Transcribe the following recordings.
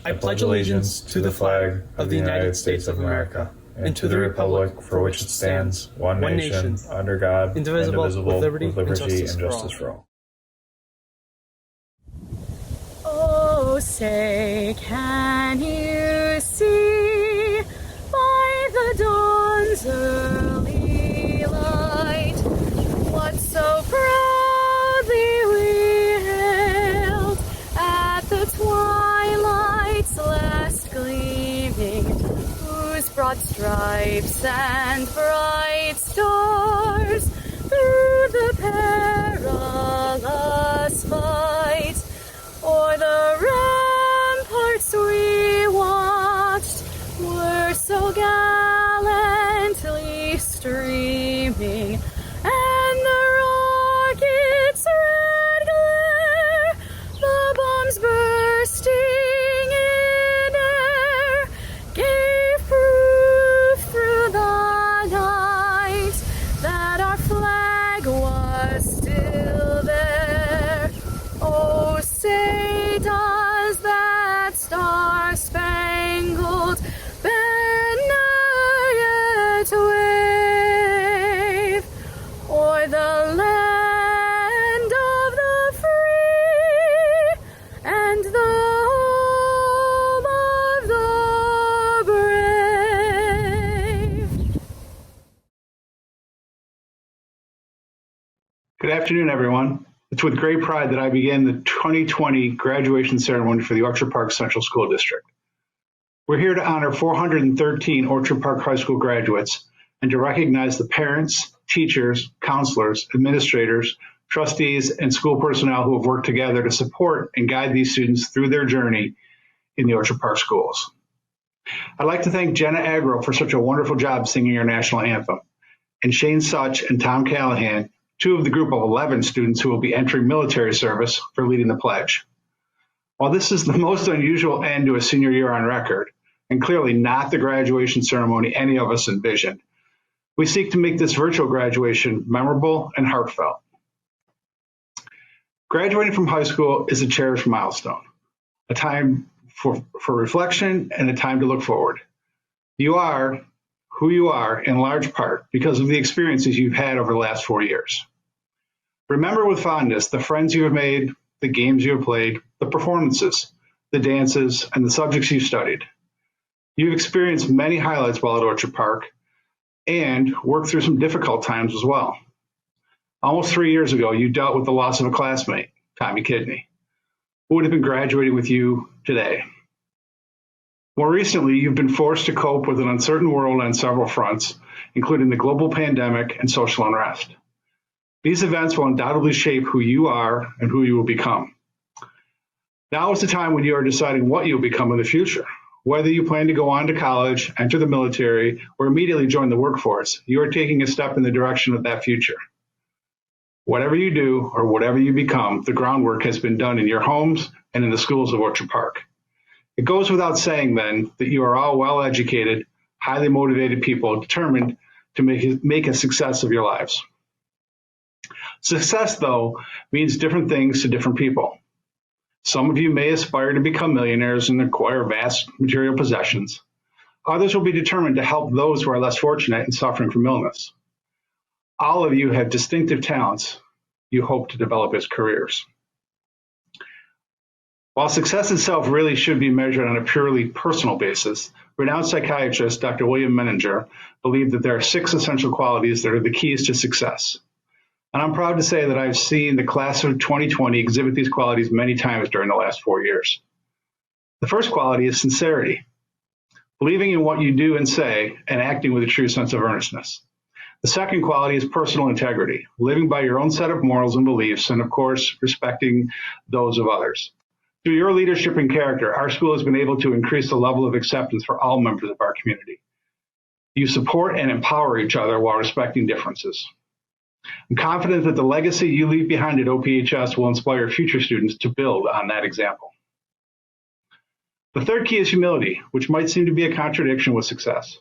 I pledge allegiance to the flag of the United States of America and to the republic for which it stands, one nation, under God, indivisible, with liberty and justice for all. Oh, say, can you see by the dawn's early light what so proudly we hailed at the twilight's last gleaming, whose broad stripes and bright stars through the perilous fight o'er the ramparts we watched were so gallantly streaming, and the rockets' red glare, the bombs bursting in air, gave proof through the night that our flag was still there. Oh, say does that star-spangled banner yet wave o'er the land of the free and the home of the brave? Good afternoon, everyone. It's with great pride that I begin the 2020 graduation ceremony for the Orchard Park Central School District. We're here to honor 413 Orchard Park High School graduates and to recognize the parents, teachers, counselors, administrators, trustees, and school personnel who have worked together to support and guide these students through their journey in the Orchard Park schools. I'd like to thank Jenna Agro for such a wonderful job singing our national anthem, and Shane Such and Tom Callahan, two of the group of 11 students who will be entering military service, for leading the pledge. While this is the most unusual end to a senior year on record, and clearly not the graduation ceremony any of us envisioned, we seek to make this virtual graduation memorable and heartfelt. Graduating from high school is a cherished milestone, a time for reflection and a time to look forward. You are who you are in large part because of the experiences you've had over the last 4 years. Remember with fondness the friends you have made, the games you have played, the performances, the dances, and the subjects you've studied. You've experienced many highlights while at Orchard Park and worked through some difficult times as well. Almost 3 years ago, you dealt with the loss of a classmate, Tommy Kidney, who would have been graduating with you today. More recently, you've been forced to cope with an uncertain world on several fronts, including the global pandemic and social unrest. These events will undoubtedly shape who you are and who you will become. Now is the time when you are deciding what you'll become in the future. Whether you plan to go on to college, enter the military, or immediately join the workforce, you are taking a step in the direction of that future. Whatever you do or whatever you become, the groundwork has been done in your homes and in the schools of Orchard Park. It goes without saying, then, that you are all well-educated, highly motivated people determined to make a success of your lives. Success, though, means different things to different people. Some of you may aspire to become millionaires and acquire vast material possessions. Others will be determined to help those who are less fortunate and suffering from illness. All of you have distinctive talents you hope to develop as careers. While success itself really should be measured on a purely personal basis, renowned psychiatrist Dr. William Menninger believed that there are 6 essential qualities that are the keys to success. And I'm proud to say that I've seen the class of 2020 exhibit these qualities many times during the last 4 years. The first quality is sincerity, believing in what you do and say and acting with a true sense of earnestness. The second quality is personal integrity, living by your own set of morals and beliefs, and of course, respecting those of others. Through your leadership and character, our school has been able to increase the level of acceptance for all members of our community. You support and empower each other while respecting differences. I'm confident that the legacy you leave behind at OPHS will inspire future students to build on that example. The third key is humility, which might seem to be a contradiction with success.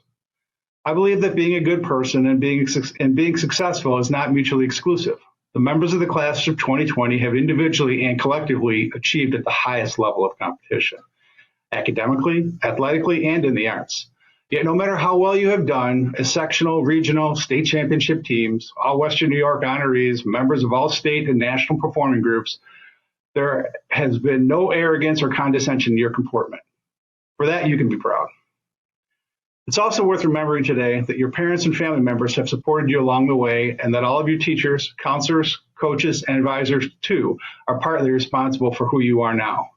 I believe that being a good person and being successful is not mutually exclusive. The members of the class of 2020 have individually and collectively achieved at the highest level of competition. academically, athletically, and in the arts. Yet no matter how well you have done as sectional, regional, state championship teams, all Western New York honorees, members of all state and national performing groups, there has been no arrogance or condescension in your comportment. For that, you can be proud. It's also worth remembering today that your parents and family members have supported you along the way, and that all of your teachers, counselors, coaches, and advisors, too, are partly responsible for who you are now.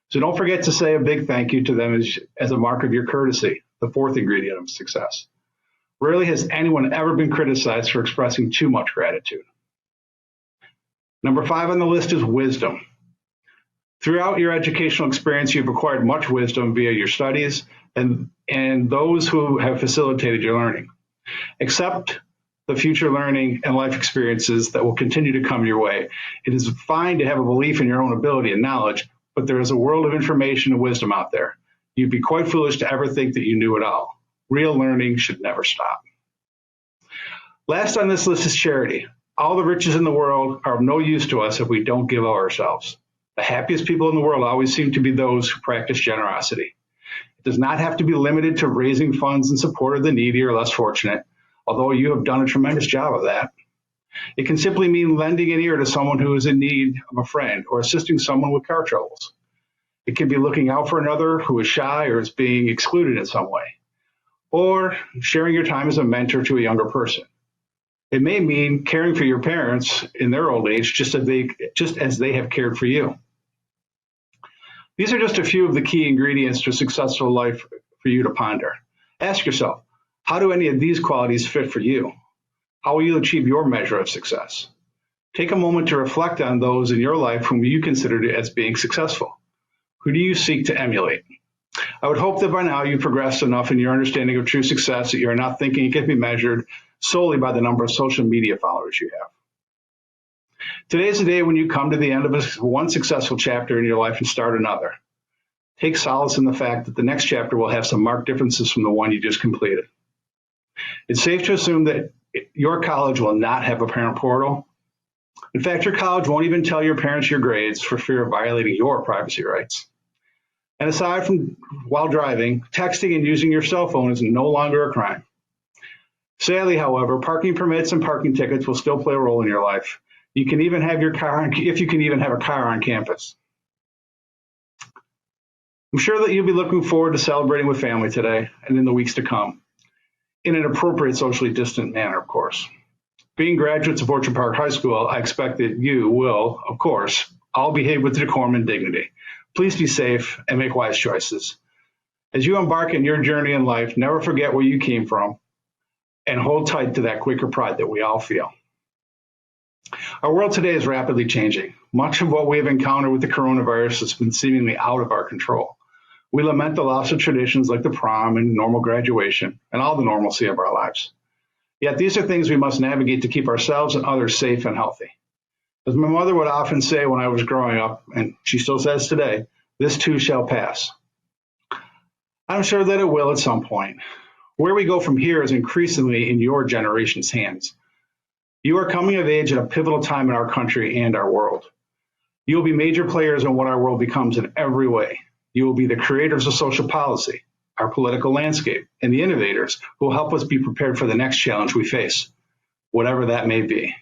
So don't forget to say a big thank you to them as a mark of your courtesy, the fourth ingredient of success. Rarely has anyone ever been criticized for expressing too much gratitude. Number 5 on the list is wisdom. Throughout your educational experience, you've acquired much wisdom via your studies and those who have facilitated your learning. Accept the future learning and life experiences that will continue to come your way. It is fine to have a belief in your own ability and knowledge, but there is a world of information and wisdom out there. You'd be quite foolish to ever think that you knew it all. Real learning should never stop. Last on this list is charity. All the riches in the world are of no use to us if we don't give of ourselves. The happiest people in the world always seem to be those who practice generosity. It does not have to be limited to raising funds in support of the needy or less fortunate, although you have done a tremendous job of that. It can simply mean lending an ear to someone who is in need of a friend or assisting someone with car troubles. It can be looking out for another who is shy or is being excluded in some way, or sharing your time as a mentor to a younger person. It may mean caring for your parents in their old age just as they have cared for you. These are just a few of the key ingredients to a successful life for you to ponder. Ask yourself, how do any of these qualities fit for you? How will you achieve your measure of success? Take a moment to reflect on those in your life whom you considered as being successful. Who do you seek to emulate? I would hope that by now you've progressed enough in your understanding of true success that you are not thinking it can be measured solely by the number of social media followers you have. Today is the day when you come to the end of one successful chapter in your life and start another. Take solace in the fact that the next chapter will have some marked differences from the one you just completed. It's safe to assume that your college will not have a parent portal. In fact, your college won't even tell your parents your grades for fear of violating your privacy rights. And aside from while driving, texting and using your cell phone is no longer a crime. Sadly, however, parking permits and parking tickets will still play a role in your life. You can even have your car, if you can even have a car on campus. I'm sure that you'll be looking forward to celebrating with family today and in the weeks to come, in an appropriate socially distant manner, of course. Being graduates of Orchard Park High School, I expect that you will, of course, all behave with decorum and dignity. Please be safe and make wise choices. As you embark on your journey in life, never forget where you came from and hold tight to that Quaker pride that we all feel. Our world today is rapidly changing. Much of what we have encountered with the coronavirus has been seemingly out of our control. We lament the loss of traditions like the prom and normal graduation and all the normalcy of our lives. Yet these are things we must navigate to keep ourselves and others safe and healthy. As my mother would often say when I was growing up, and she still says today, this too shall pass. I'm sure that it will at some point. Where we go from here is increasingly in your generation's hands. You are coming of age at a pivotal time in our country and our world. You will be major players in what our world becomes in every way. You will be the creators of social policy, our political landscape, and the innovators who will help us be prepared for the next challenge we face, whatever that may be.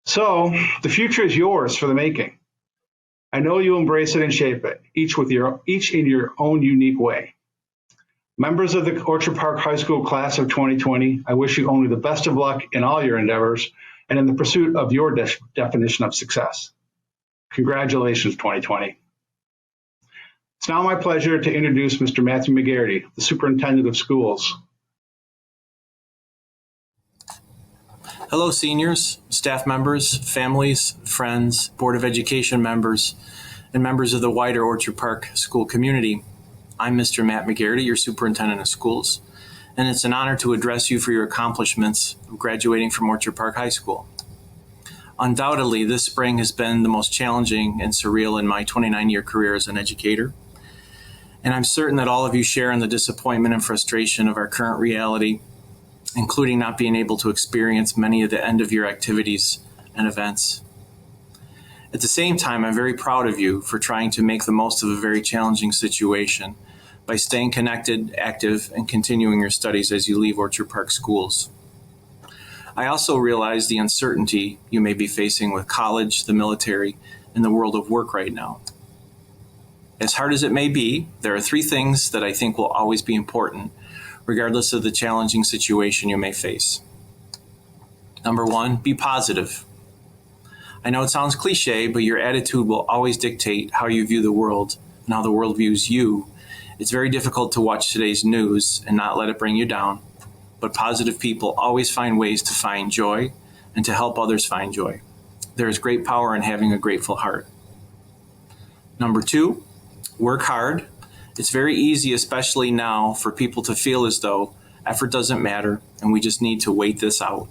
So, the future is yours for the making. I know you embrace it and shape it, each in your own unique way. Members of the Orchard Park High School class of 2020, I wish you only the best of luck in all your endeavors and in the pursuit of your definition of success. Congratulations, 2020. It's now my pleasure to introduce Mr. Matthew Mcgarry, the Superintendent of Schools. Hello, seniors, staff members, families, friends, Board of Education members, and members of the wider Orchard Park school community. I'm Mr. Matt Mcgarry, your Superintendent of Schools, and it's an honor to address you for your accomplishments of graduating from Orchard Park High School. Undoubtedly, this spring has been the most challenging and surreal in my 29-year career as an educator, and I'm certain that all of you share in the disappointment and frustration of our current reality, including not being able to experience many of the end-of-year activities and events. At the same time, I'm very proud of you for trying to make the most of a very challenging situation by staying connected, active, and continuing your studies as you leave Orchard Park schools. I also realize the uncertainty you may be facing with college, the military, and the world of work right now. As hard as it may be, there are 3 things that I think will always be important, regardless of the challenging situation you may face. Number 1, be positive. I know it sounds cliche, but your attitude will always dictate how you view the world and how the world views you. It's very difficult to watch today's news and not let it bring you down, but positive people always find ways to find joy and to help others find joy. There is great power in having a grateful heart. Number 2, work hard. It's very easy, especially now, for people to feel as though effort doesn't matter and we just need to wait this out.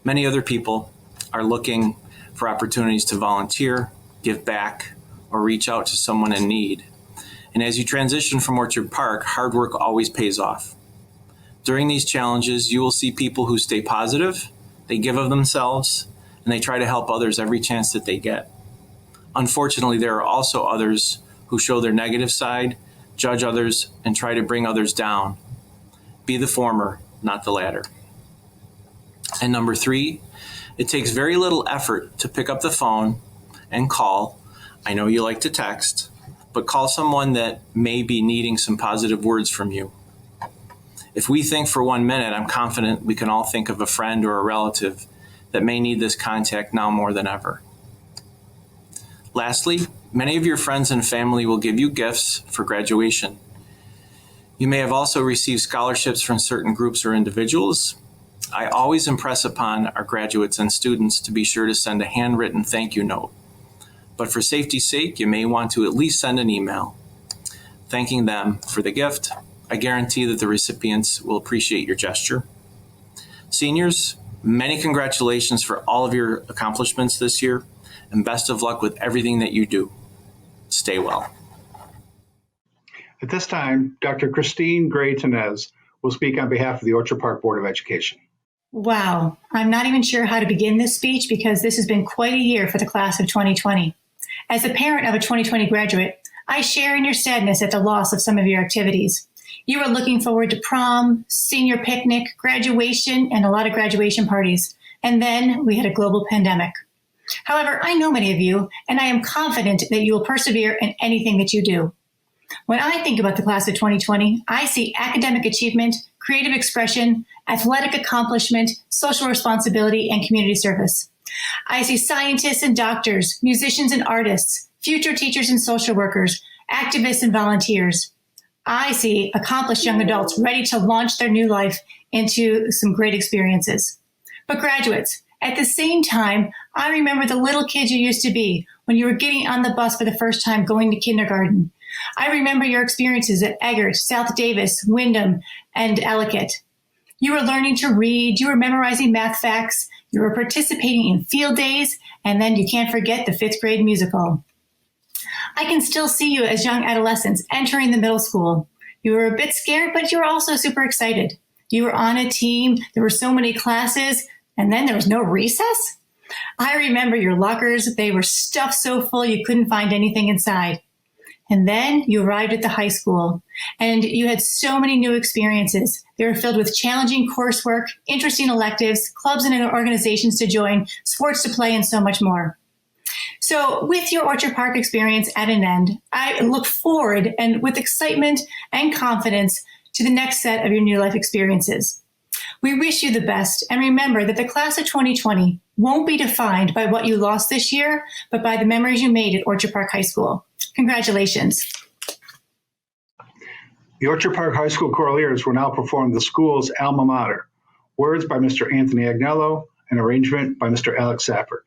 Many other people are looking for opportunities to volunteer, give back, or reach out to someone in need. And as you transition from Orchard Park, hard work always pays off. During these challenges, you will see people who stay positive, they give of themselves, and they try to help others every chance that they get. Unfortunately, there are also others who show their negative side, judge others, and try to bring others down. Be the former, not the latter. And number 3, it takes very little effort to pick up the phone and call. I know you like to text, but call someone that may be needing some positive words from you. If we think for 1 minute, I'm confident we can all think of a friend or a relative that may need this contact now more than ever. Lastly, many of your friends and family will give you gifts for graduation. You may have also received scholarships from certain groups or individuals. I always impress upon our graduates and students to be sure to send a handwritten thank you note. But for safety's sake, you may want to at least send an email thanking them for the gift. I guarantee that the recipients will appreciate your gesture. Seniors, many congratulations for all of your accomplishments this year, and best of luck with everything that you do. Stay well. At this time, Dr. Christine Gray-Tenez will speak on behalf of the Orchard Park Board of Education. Wow, I'm not even sure how to begin this speech because this has been quite a year for the class of 2020. As a parent of a 2020 graduate, I share in your sadness at the loss of some of your activities. You were looking forward to prom, senior picnic, graduation, and a lot of graduation parties. And then we had a global pandemic. However, I know many of you, and I am confident that you will persevere in anything that you do. When I think about the class of 2020, I see academic achievement, creative expression, athletic accomplishment, social responsibility, and community service. I see scientists and doctors, musicians and artists, future teachers and social workers, activists and volunteers. I see accomplished young adults ready to launch their new life into some great experiences. But graduates, at the same time, I remember the little kid you used to be when you were getting on the bus for the first time going to kindergarten. I remember your experiences at Eggert, South Davis, Wyndham, and Ellicott. You were learning to read, you were memorizing math facts, you were participating in field days, and then you can't forget the 5th grade musical. I can still see you as young adolescents entering the middle school. You were a bit scared, but you were also super excited. You were on a team, there were so many classes, and then there was no recess? I remember your lockers, they were stuffed so full you couldn't find anything inside. And then you arrived at the high school, and you had so many new experiences. They were filled with challenging coursework, interesting electives, clubs and organizations to join, sports to play, and so much more. So with your Orchard Park experience at an end, I look forward and with excitement and confidence to the next set of your new life experiences. We wish you the best, and remember that the class of 2020 won't be defined by what you lost this year, but by the memories you made at Orchard Park High School. Congratulations. The Orchard Park High School Choraleers will now perform the school's Alma Mater. Words by Mr. Anthony Agnello and arrangement by Mr. Alex Sappert.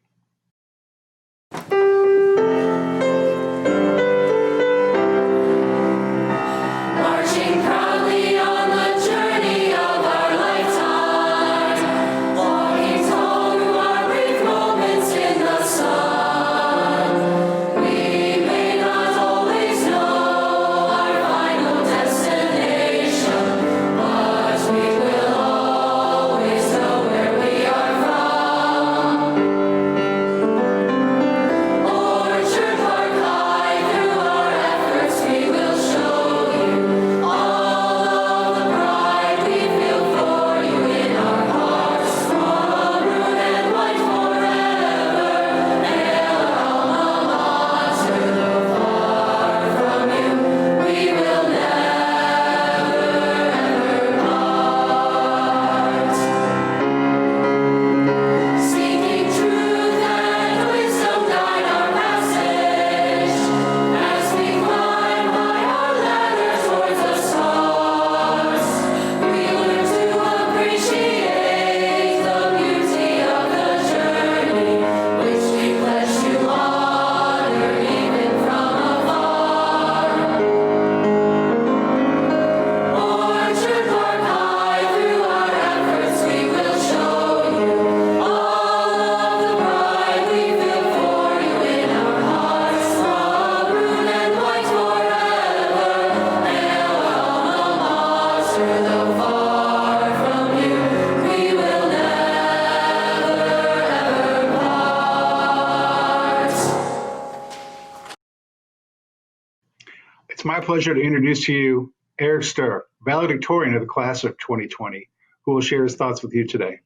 It's my pleasure to introduce to you Eric Sturr, Valedictorian of the class of 2020, who will share his thoughts with you today.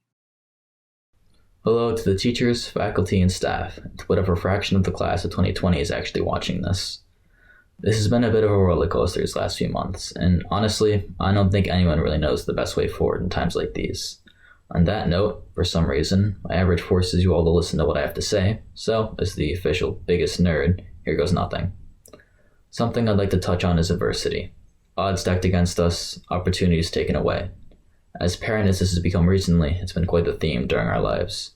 Hello to the teachers, faculty, and staff, and to whatever fraction of the class of 2020 is actually watching this. This has been a bit of a roller coaster these last few months, and honestly, I don't think anyone really knows the best way forward in times like these. On that note, for some reason, my average forces you all to listen to what I have to say, so, as the official biggest nerd, here goes nothing. Something I'd like to touch on is adversity. Odds stacked against us, opportunities taken away. As apparent as this has become recently, it's been quite the theme during our lives.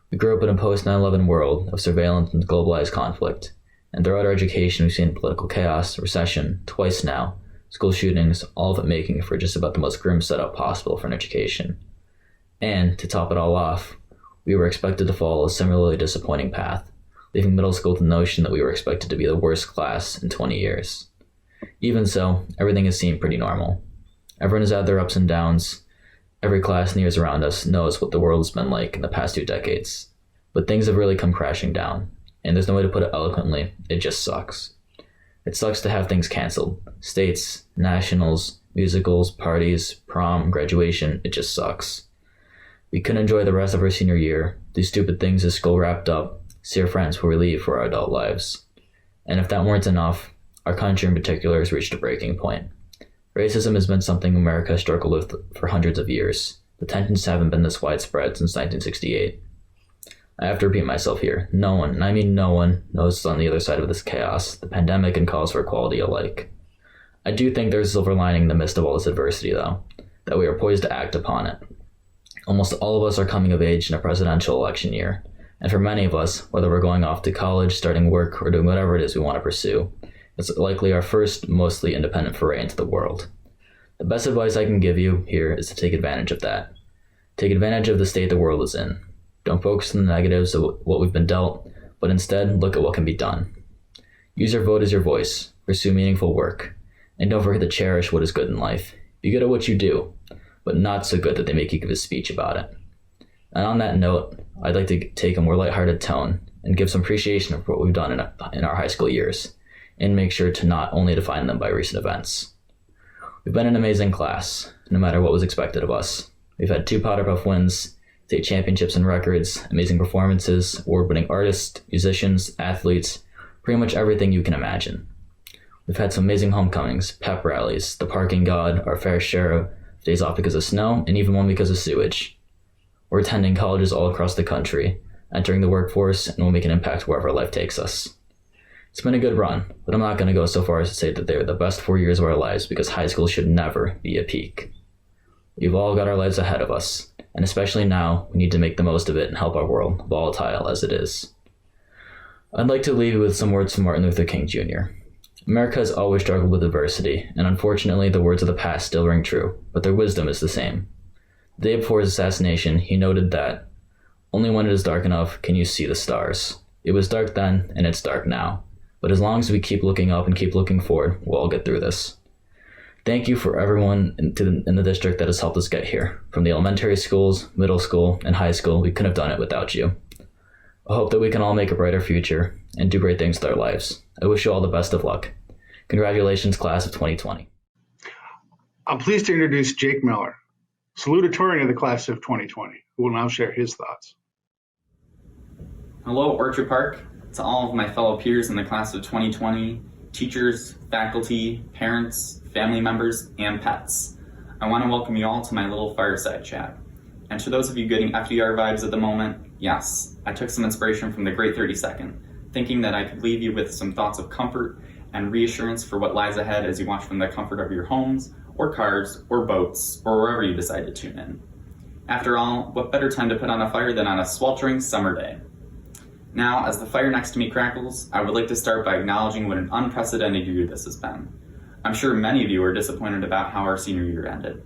We grew up in a post-9/11 world of surveillance and globalized conflict, and throughout our education we've seen political chaos, recession, twice now, school shootings, all of it making for just about the most grim setup possible for an education. And, to top it all off, we were expected to follow a similarly disappointing path, leaving middle school with the notion that we were expected to be the worst class in 20 years. Even so, everything has seemed pretty normal. Everyone has had their ups and downs. Every class and years around us knows what the world has been like in the past 2 decades. But things have really come crashing down, and there's no way to put it eloquently, it just sucks. It sucks to have things canceled. States, nationals, musicals, parties, prom, graduation, it just sucks. We couldn't enjoy the rest of our senior year, do stupid things as school wrapped up, see our friends before we leave for our adult lives. And if that weren't enough, our country in particular has reached a breaking point. Racism has been something America has struggled with for hundreds of years. The tensions haven't been this widespread since 1968. I have to repeat myself here. No one, and I mean no one, knows on the other side of this chaos, the pandemic and calls for equality alike. I do think there's a silver lining in the midst of all this adversity, though, that we are poised to act upon it. Almost all of us are coming of age in a presidential election year, and for many of us, whether we're going off to college, starting work, or doing whatever it is we want to pursue, it's likely our first, mostly independent foray into the world. The best advice I can give you here is to take advantage of that. Take advantage of the state the world is in. Don't focus on the negatives of what we've been dealt, but instead look at what can be done. Use your vote as your voice, pursue meaningful work, and don't forget to cherish what is good in life. Be good at what you do, but not so good that they make you give a speech about it. And on that note, I'd like to take a more lighthearted tone and give some appreciation for what we've done in our high school years, and make sure to not only define them by recent events. We've been an amazing class, no matter what was expected of us. We've had 2 Powder Puff wins, state championships and records, amazing performances, award-winning artists, musicians, athletes, pretty much everything you can imagine. We've had some amazing homecomings, pep rallies, the parking god, our fair share of days off because of snow, and even one because of sewage. We're attending colleges all across the country, entering the workforce, and we'll make an impact wherever life takes us. It's been a good run, but I'm not going to go so far as to say that they're the best 4 years of our lives because high school should never be a peak. We've all got our lives ahead of us, and especially now, we need to make the most of it and help our world, volatile as it is. I'd like to leave you with some words from Martin Luther King Jr. America has always struggled with adversity, and unfortunately the words of the past still ring true, but their wisdom is the same. The day before his assassination, he noted that, "Only when it is dark enough can you see the stars. It was dark then, and it's dark now. But as long as we keep looking up and keep looking forward, we'll all get through this." Thank you for everyone in the district that has helped us get here. From the elementary schools, middle school, and high school, we couldn't have done it without you. I hope that we can all make a brighter future and do great things with our lives. I wish you all the best of luck. Congratulations, class of 2020. I'm pleased to introduce Jake Miller, Salutatorian of the class of 2020, who will now share his thoughts. Hello, Orchard Park. To all of my fellow peers in the class of 2020, teachers, faculty, parents, family members, and pets. I want to welcome you all to my little fireside chat. And to those of you getting FDR vibes at the moment, yes, I took some inspiration from the Great 30-Second, thinking that I could leave you with some thoughts of comfort and reassurance for what lies ahead as you watch from the comfort of your homes, or cars, or boats, or wherever you decide to tune in. After all, what better time to put on a fire than on a sweltering summer day? Now, as the fire next to me crackles, I would like to start by acknowledging what an unprecedented year this has been. I'm sure many of you are disappointed about how our senior year ended.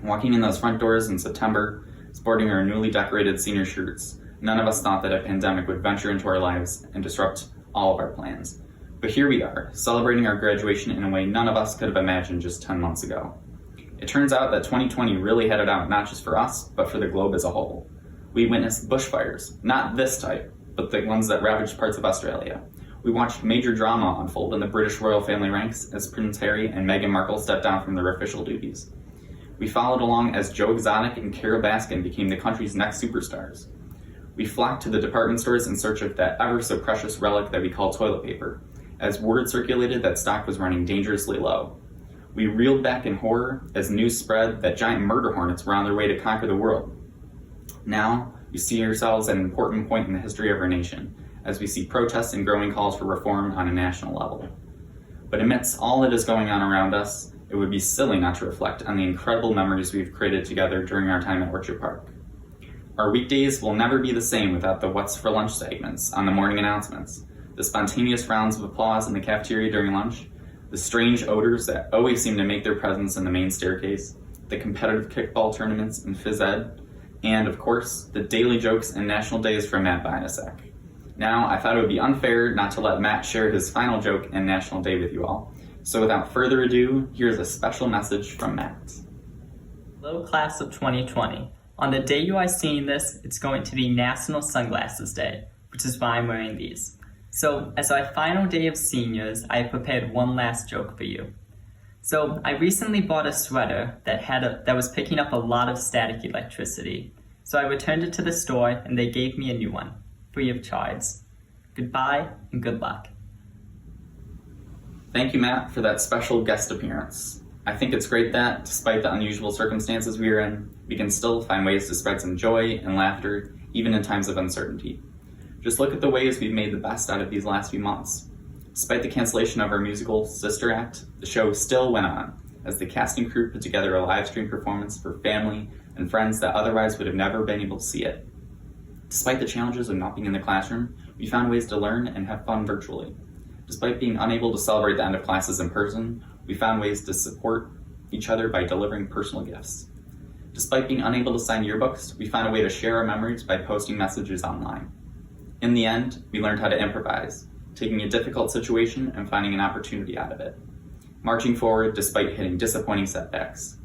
Walking in those front doors in September, sporting our newly decorated senior shirts, none of us thought that a pandemic would venture into our lives and disrupt all of our plans. But here we are, celebrating our graduation in a way none of us could have imagined just 10 months ago. It turns out that 2020 really had it out not just for us, but for the globe as a whole. We witnessed bushfires, not this type, but the ones that ravaged parts of Australia, We watched major drama unfold in the British royal family ranks as Prince Harry and Meghan Markle stepped down from their official duties. We followed along as Joe Exotic and Carole Baskin became the country's next superstars. We flocked to the department stores in search of that ever so precious relic that we call toilet paper, as word circulated that stock was running dangerously low. We reeled back in horror as news spread that giant murder hornets were on their way to conquer the world. Now, we see ourselves at an important point in the history of our nation, as we see protests and growing calls for reform on a national level. But amidst all that is going on around us, it would be silly not to reflect on the incredible memories we've created together during our time at Orchard Park. Our weekdays will never be the same without the What's for Lunch segments on the morning announcements, the spontaneous rounds of applause in the cafeteria during lunch, the strange odors that always seem to make their presence in the main staircase, the competitive kickball tournaments in phys ed, and, of course, the daily jokes and national days from Matt Bynasek. Now, I thought it would be unfair not to let Matt share his final joke and national day with you all. So without further ado, here's a special message from Matt. Hello, class of 2020. On the day you are seeing this, it's going to be National Sunglasses Day, which is why I'm wearing these. So, as our final day of seniors, I have prepared one last joke for you. So, I recently bought a sweater that was picking up a lot of static electricity. So I returned it to the store and they gave me a new one, free of charge. Goodbye and good luck. Thank you, Matt, for that special guest appearance. I think it's great that, despite the unusual circumstances we are in, we can still find ways to spread some joy and laughter, even in times of uncertainty. Just look at the ways we've made the best out of these last few months. Despite the cancellation of our musical Sister Act, the show still went on, as the casting crew put together a live stream performance for family and friends that otherwise would have never been able to see it. Despite the challenges of not being in the classroom, we found ways to learn and have fun virtually. Despite being unable to celebrate the end of classes in person, we found ways to support each other by delivering personal gifts. Despite being unable to sign yearbooks, we found a way to share our memories by posting messages online. In the end, we learned how to improvise, taking a difficult situation and finding an opportunity out of it. Marching forward despite hitting disappointing setbacks.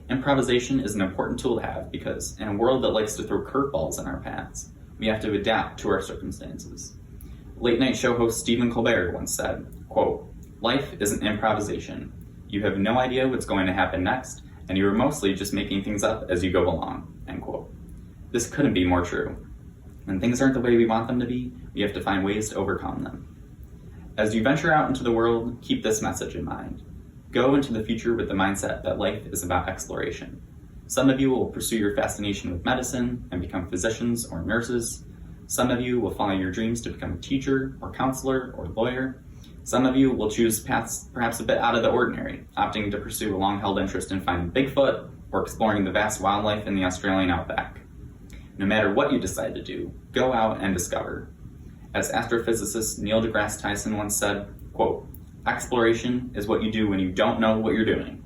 Improvisation is an important tool to have because, in a world that likes to throw curveballs in our paths, we have to adapt to our circumstances. Late-night show host Stephen Colbert once said, quote, "Life is an improvisation. You have no idea what's going to happen next, and you are mostly just making things up as you go along," end quote. This couldn't be more true. When things aren't the way we want them to be, we have to find ways to overcome them. As you venture out into the world, keep this message in mind. Go into the future with the mindset that life is about exploration. Some of you will pursue your fascination with medicine and become physicians or nurses. Some of you will follow your dreams to become a teacher or counselor or lawyer. Some of you will choose paths perhaps a bit out of the ordinary, opting to pursue a long-held interest in finding Bigfoot or exploring the vast wildlife in the Australian outback. No matter what you decide to do, go out and discover. As astrophysicist Neil deGrasse Tyson once said, quote, "Exploration is what you do when you don't know what you're doing.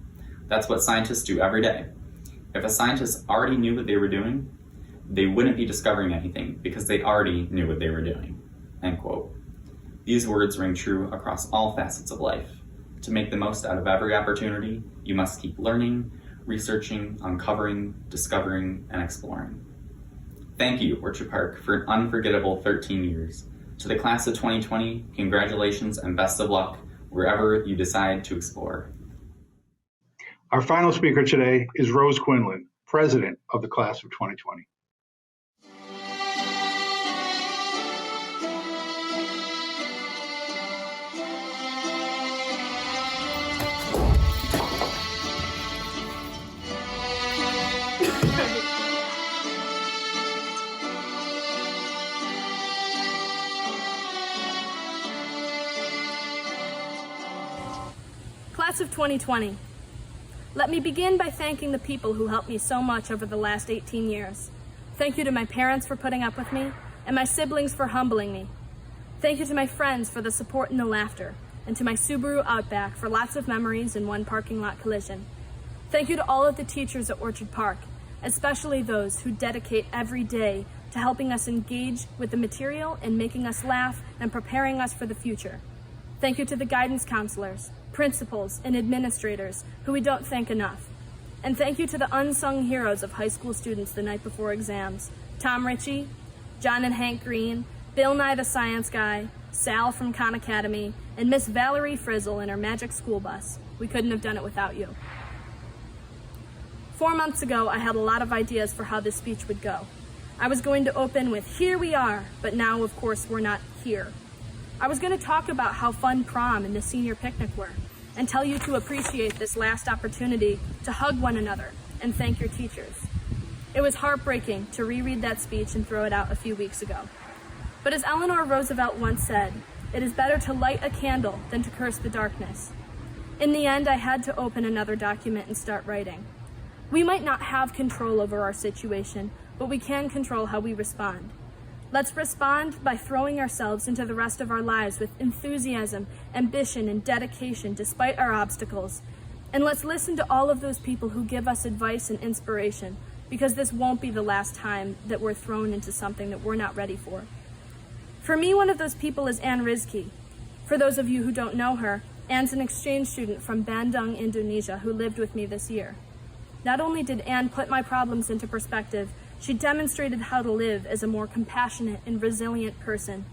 That's what scientists do every day. If a scientist already knew what they were doing, they wouldn't be discovering anything because they already knew what they were doing," end quote. These words ring true across all facets of life. To make the most out of every opportunity, you must keep learning, researching, uncovering, discovering, and exploring. Thank you, Orchard Park, for an unforgettable 13 years. To the class of 2020, congratulations and best of luck wherever you decide to explore. Our final speaker today is Rose Quinlan, president of the class of 2020. Class of 2020, let me begin by thanking the people who helped me so much over the last 18 years. Thank you to my parents for putting up with me, and my siblings for humbling me. Thank you to my friends for the support and the laughter, and to my Subaru Outback for lots of memories in one parking lot collision. Thank you to all of the teachers at Orchard Park, especially those who dedicate every day to helping us engage with the material and making us laugh and preparing us for the future. Thank you to the guidance counselors, principals, and administrators who we don't thank enough. And thank you to the unsung heroes of high school students the night before exams, Tom Ritchie, John and Hank Green, Bill Nye the Science Guy, Sal from Khan Academy, and Miss Valerie Frizzle in her magic school bus. We couldn't have done it without you. 4 months ago, I had a lot of ideas for how this speech would go. I was going to open with, "Here we are," but now, of course, we're not here. I was going to talk about how fun prom and the senior picnic were, and tell you to appreciate this last opportunity to hug one another and thank your teachers. It was heartbreaking to reread that speech and throw it out a few weeks ago. But as Eleanor Roosevelt once said, it is better to light a candle than to curse the darkness. In the end, I had to open another document and start writing. We might not have control over our situation, but we can control how we respond. Let's respond by throwing ourselves into the rest of our lives with enthusiasm, ambition, and dedication despite our obstacles. And let's listen to all of those people who give us advice and inspiration, because this won't be the last time that we're thrown into something that we're not ready for. For me, one of those people is Anne Rizky. For those of you who don't know her, Anne's an exchange student from Bandung, Indonesia, who lived with me this year. Not only did Anne put my problems into perspective, she demonstrated how to live as a more compassionate and resilient person.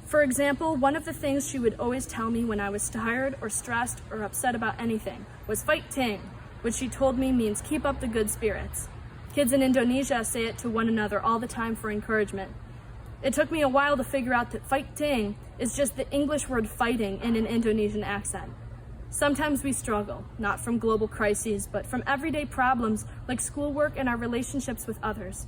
For example, one of the things she would always tell me when I was tired or stressed or upset about anything was "fight ting," which she told me means keep up the good spirits. Kids in Indonesia say it to one another all the time for encouragement. It took me a while to figure out that "fight ting" is just the English word fighting in an Indonesian accent. Sometimes we struggle, not from global crises, but from everyday problems like schoolwork and our relationships with others.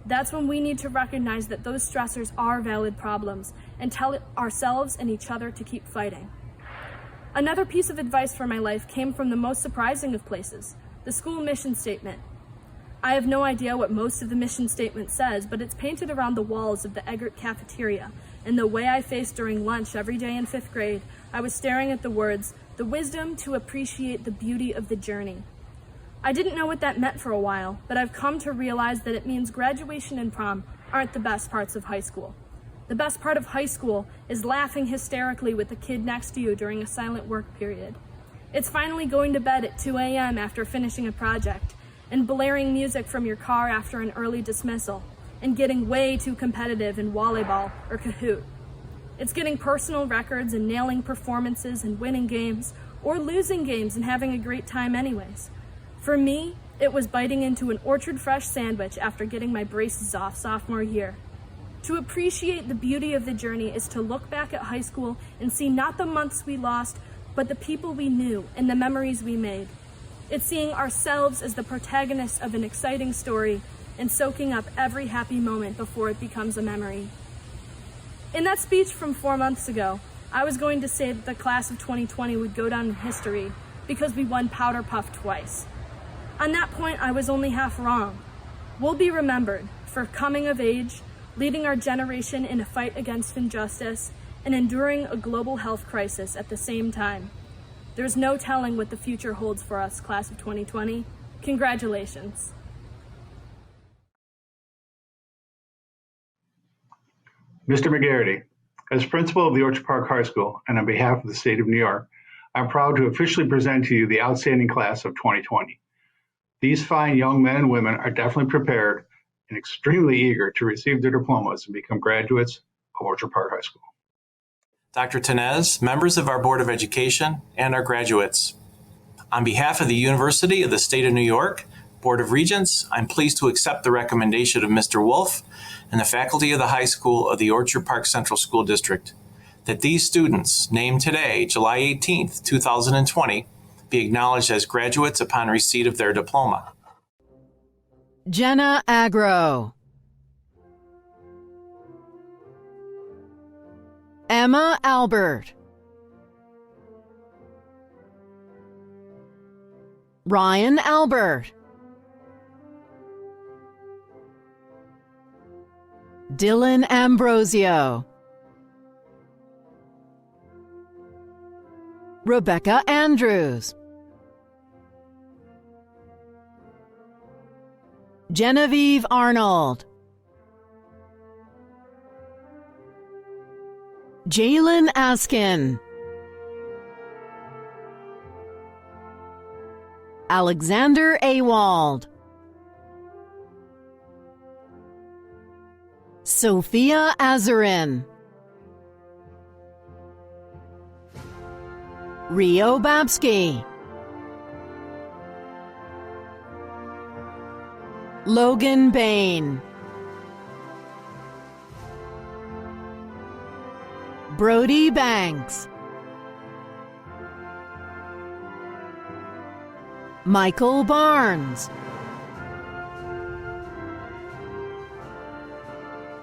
That's when we need to recognize that those stressors are valid problems and tell ourselves and each other to keep fighting. Another piece of advice for my life came from the most surprising of places, the school mission statement. I have no idea what most of the mission statement says, but it's painted around the walls of the Eggert cafeteria, and the way I faced during lunch every day in 5th grade, I was staring at the words, "The wisdom to appreciate the beauty of the journey." I didn't know what that meant for a while, but I've come to realize that it means graduation and prom aren't the best parts of high school. The best part of high school is laughing hysterically with the kid next to you during a silent work period. It's finally going to bed at 2 a.m. after finishing a project, and blaring music from your car after an early dismissal, and getting way too competitive in volleyball or Kahoot. It's getting personal records and nailing performances and winning games, or losing games and having a great time anyways. For me, it was biting into an Orchard Fresh sandwich after getting my braces off sophomore year. To appreciate the beauty of the journey is to look back at high school and see not the months we lost, but the people we knew and the memories we made. It's seeing ourselves as the protagonists of an exciting story and soaking up every happy moment before it becomes a memory. In that speech from 4 months ago, I was going to say that the class of 2020 would go down in history because we won Powder Puff twice. On that point, I was only half wrong. We'll be remembered for coming of age, leading our generation in a fight against injustice, and enduring a global health crisis at the same time. There's no telling what the future holds for us, class of 2020. Congratulations. Mr. Mcgarry, as principal of the Orchard Park High School and on behalf of the state of New York, I'm proud to officially present to you the outstanding class of 2020. These fine young men and women are definitely prepared and extremely eager to receive their diplomas and become graduates of Orchard Park High School. Dr. Tenez, members of our Board of Education, and our graduates. On behalf of the University of the State of New York, Board of Regents, I'm pleased to accept the recommendation of Mr. Wolf and the faculty of the high school of the Orchard Park Central School District that these students, named today, July 18th, 2020, be acknowledged as graduates upon receipt of their diploma. Jenna Agro. Emma Albert. Ryan Albert. Dylan Ambrosio. Rebecca Andrews. Genevieve Arnold. Jalen Askin. Alexander Awald. Sophia Azarin, Rio Babsky, Logan Bain, Brody Banks, Michael Barnes,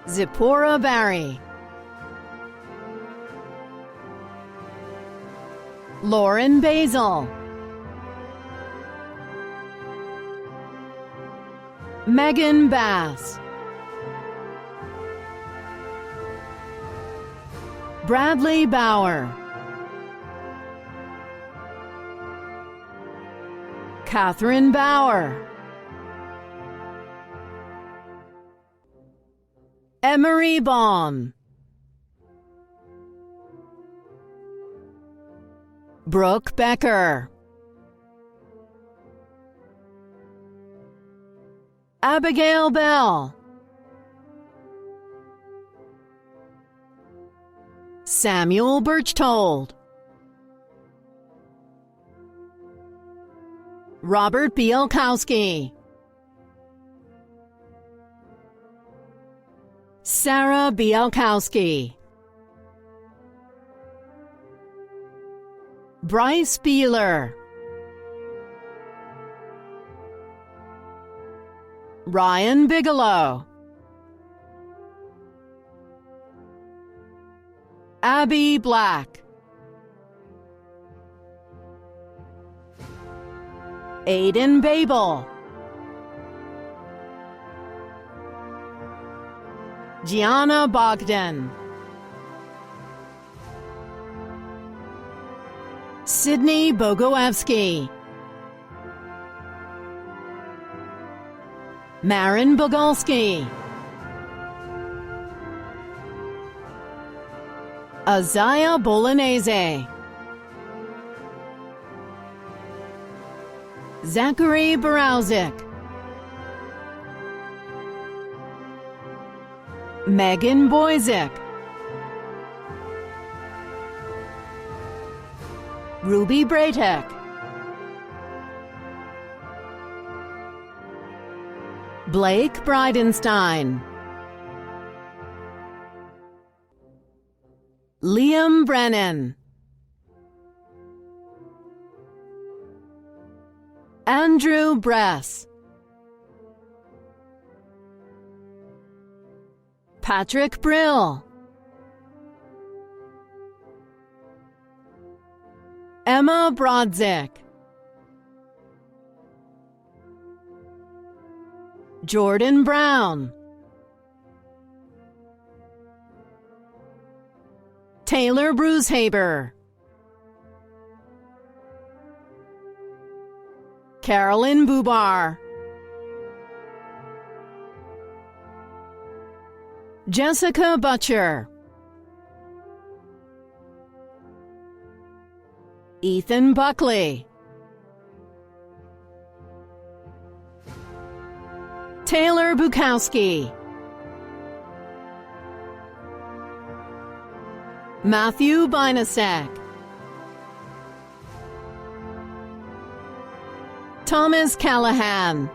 Zipporah Barry, Lauren Basil, Megan Bass, Bradley Bauer, Catherine Bauer, Emery Baum, Brooke Becker, Abigail Bell, Samuel Birchtold, Robert Bielkowski, Sarah Bielkowski, Bryce Beeler, Ryan Bigelow, Abby Black, Aiden Babel, Gianna Bogdan, Sydney Bogoevsky, Marin Bogolsky, Azaya Bolognese, Zachary Borowzik, Megan Boyzik, Ruby Braytek, Blake Bridenstine, Liam Brennan, Andrew Bress, Patrick Brill, Emma Brodzik, Jordan Brown, Taylor Brucehaber, Carolyn Bubar, Jessica Butcher, Ethan Buckley, Taylor Bukowski, Matthew Bynasek, Thomas Callahan,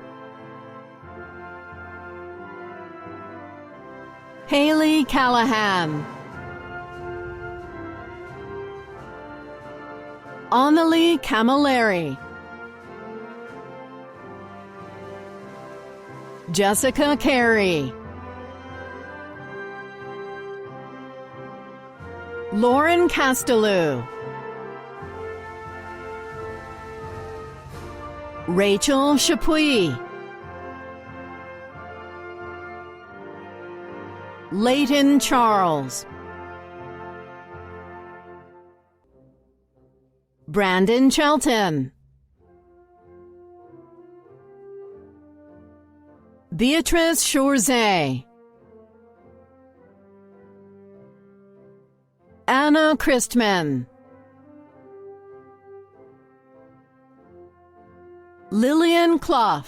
Haley Callahan, Annalie Camilleri, Jessica Carey, Lauren Castellou, Rachel Chapuis, Leighton Charles, Brandon Shelton, Beatrice Chorzay, Anna Christman, Lillian Clough,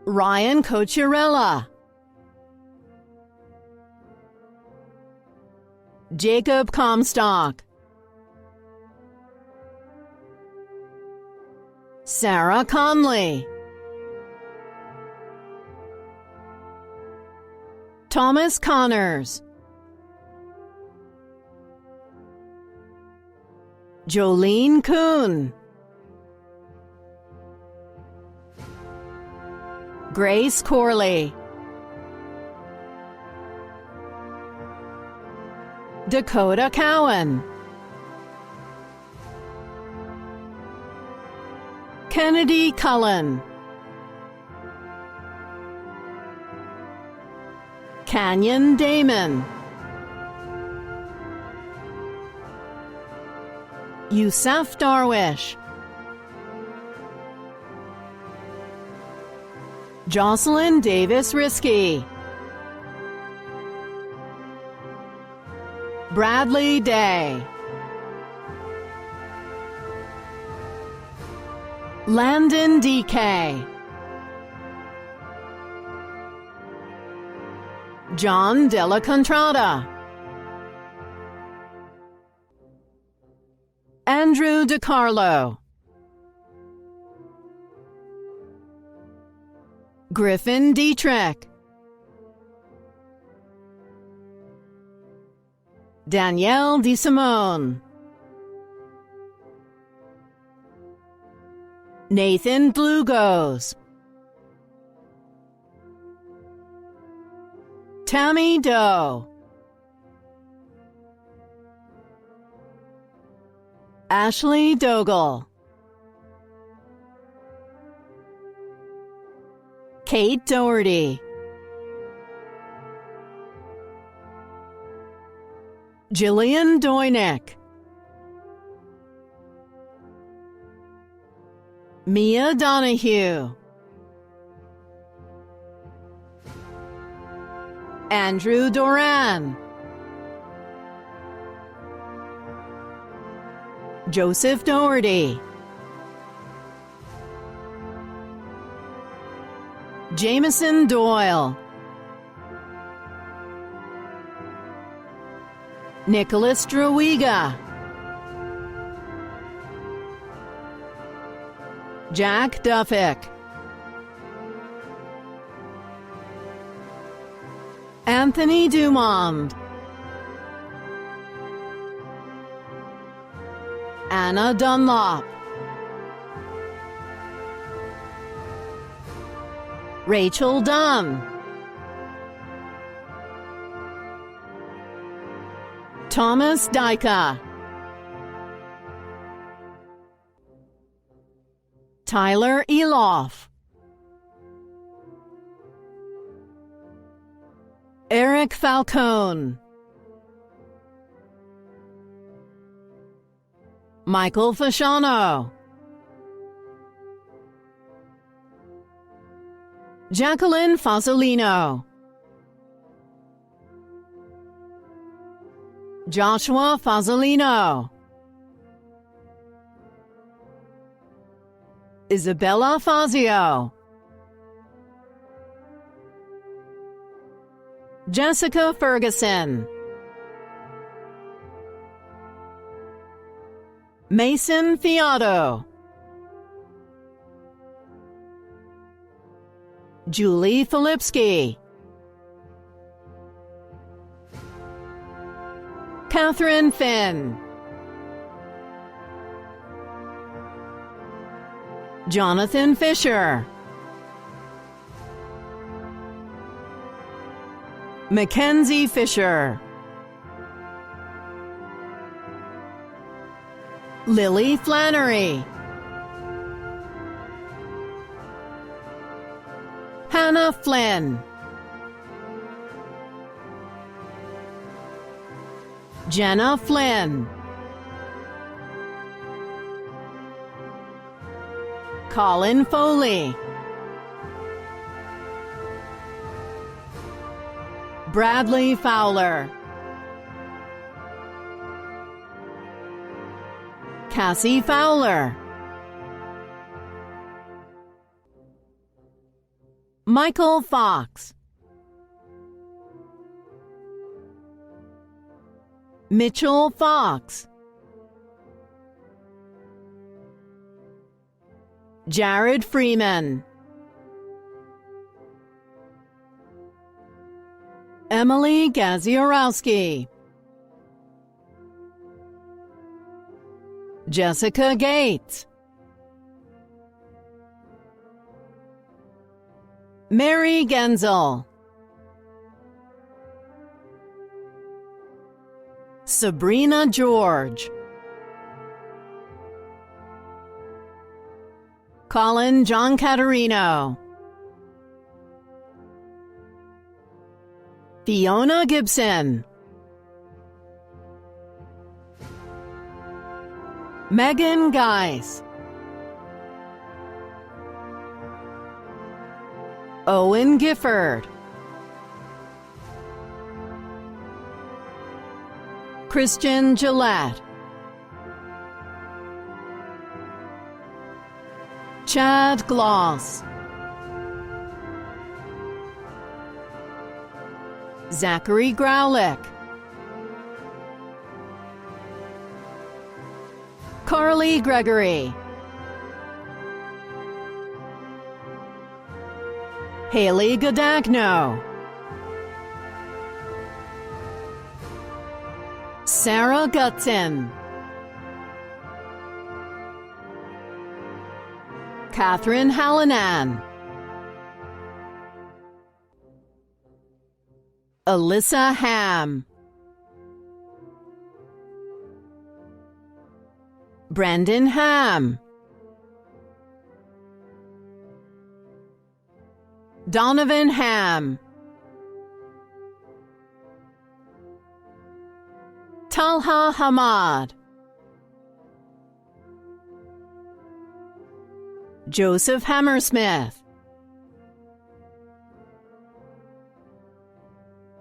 Ryan Cochirella, Jacob Comstock, Sarah Conley, Thomas Connors, Jolene Kuhn, Grace Corley, Dakota Cowan, Kennedy Cullen, Canyon Damon, Yusuf Darwish, Jocelyn Davis Risky, Bradley Day, Landon DK, John Della Contrada, Andrew DiCarlo, Griffin Dietrich, Danielle DeSimone, Nathan Blugos, Tammy Doe, Ashley Dogle, Kate Doherty, Jillian Doynick, Mia Donahue, Andrew Doran, Joseph Doherty, Jameson Doyle, Nicholas Drawiga, Jack Duffick, Anthony Dumond, Anna Dunlop, Rachel Dunn, Thomas Dyka, Tyler Eloff, Eric Falcone, Michael Fasciano, Jacqueline Fasolino, Joshua Fasolino, Isabella Fazio, Jessica Ferguson, Mason Fiato, Julie Filipski, Catherine Finn, Jonathan Fisher, Mackenzie Fisher, Lily Flannery, Hannah Flynn, Jenna Flynn, Colin Foley, Bradley Fowler, Cassie Fowler, Michael Fox, Mitchell Fox, Jared Freeman, Emily Gaziorowski, Jessica Gates, Mary Genzel, Sabrina George, Colin John Caterino, Fiona Gibson, Megan Geis, Owen Gifford, Christian Gillette, Chad Gloss, Zachary Graulick, Carly Gregory, Haley Godagno, Sarah Gutson, Catherine Hallinan, Alyssa Ham, Brandon Ham, Donovan Ham, Talha Hamad, Joseph Hammersmith,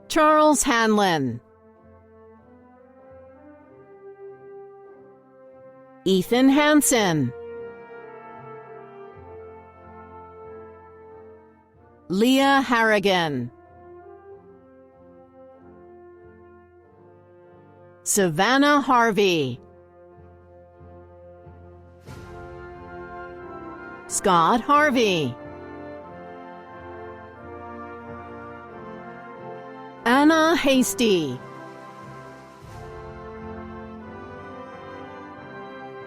Charles Hanlon, Ethan Hansen, Leah Harrigan, Savannah Harvey, Scott Harvey, Anna Hasty,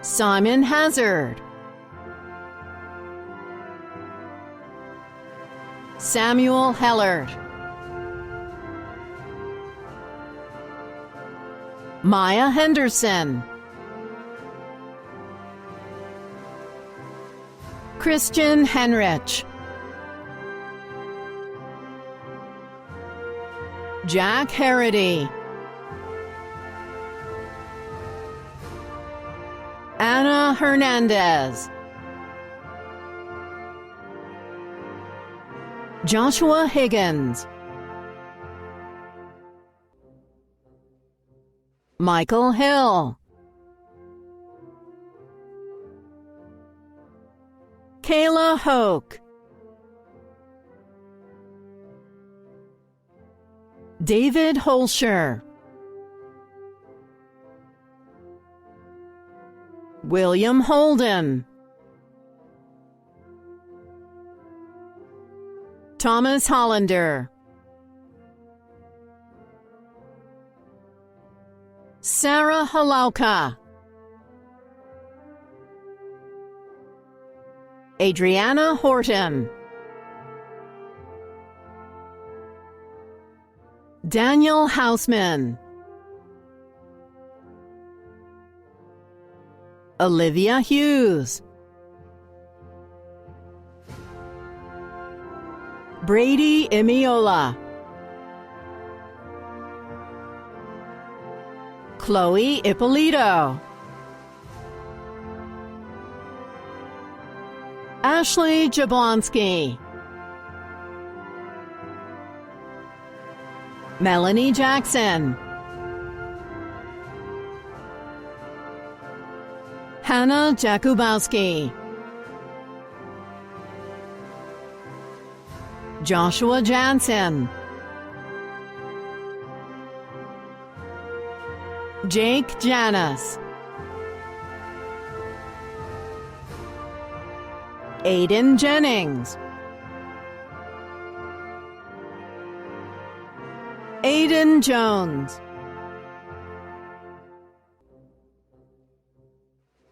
Simon Hazard, Samuel Hellert, Maya Henderson, Christian Henrich, Jack Harity, Anna Hernandez, Joshua Higgins, Michael Hill, Kayla Hoke, David Holscher, William Holden, Thomas Hollander, Sarah Halauka, Adriana Horton, Daniel Hausman, Olivia Hughes, Brady Imiola, Chloe Ippolito, Ashley Jablonski, Melanie Jackson, Hannah Jakubowski, Joshua Jansen, Jake Janis, Aiden Jennings, Aiden Jones,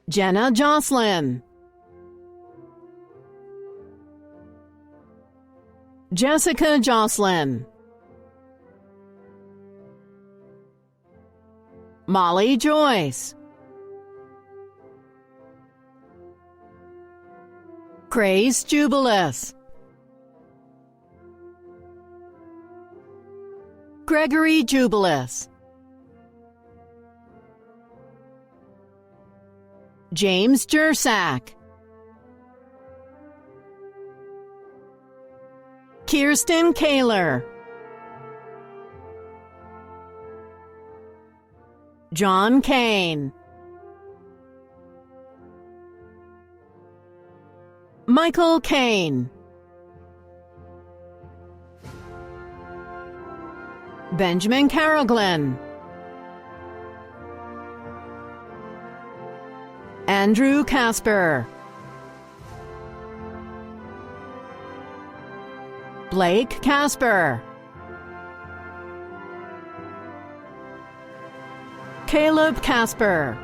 Jenna Jocelyn, Jessica Jocelyn, Molly Joyce, Grace Jubilis, Gregory Jubilis, James Jersak, Kirsten Kaler, John Kane, Michael Kane, Benjamin Carriglin, Andrew Casper, Blake Casper, Caleb Casper,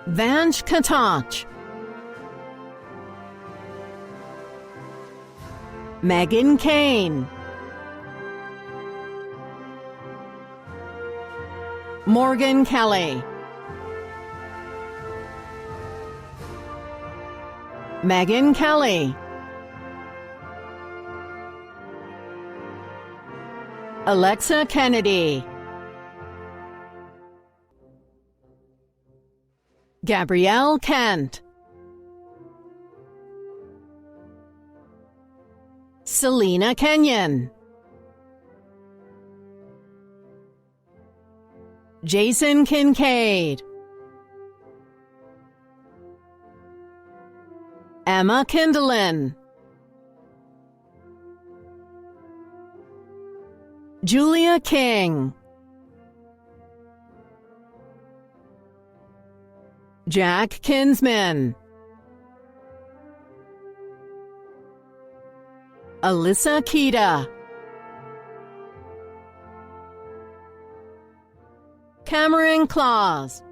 Vansh Katach, Megan Kane, Morgan Kelly, Megan Kelly, Alexa Kennedy, Gabrielle Kent, Selena Kenyon, Jason Kincaid, Emma Kindlin, Julia King, Jack Kinsman, Alyssa Kita, Cameron Claus,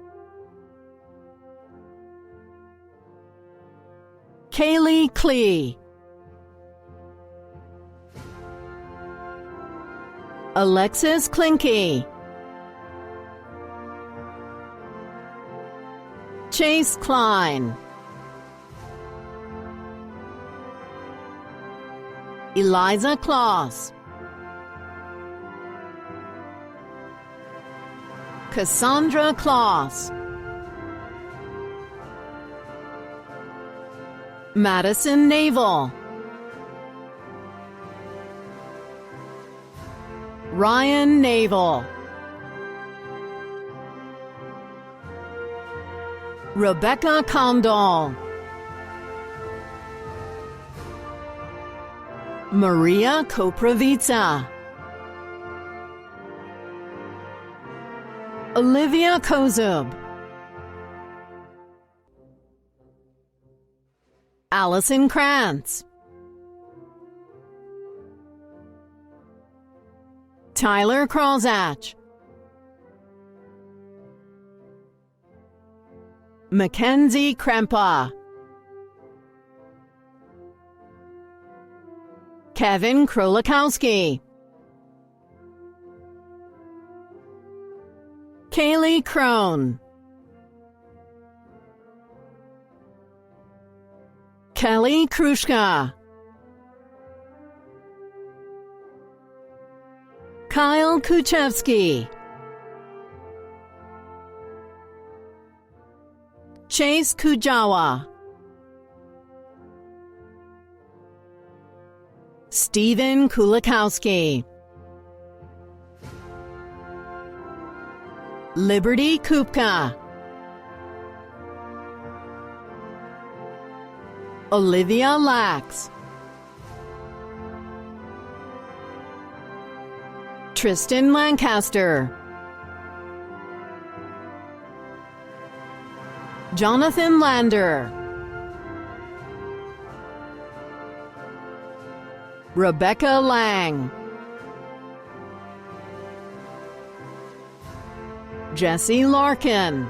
Kaylee Klee, Alexis Klinke, Chase Klein, Eliza Kloss, Cassandra Kloss, Madison Naval, Ryan Naval, Rebecca Condal, Maria Koprivica, Olivia Kozub, Allison Krantz, Tyler Kralzach, Mackenzie Krempa, Kevin Krolikowski, Kaylee Crone, Kelly Krushka, Kyle Kuchevsky, Chase Kujawa, Stephen Kulikowski, Liberty Kupka, Olivia Lax, Tristan Lancaster, Jonathan Lander, Rebecca Lang, Jesse Larkin,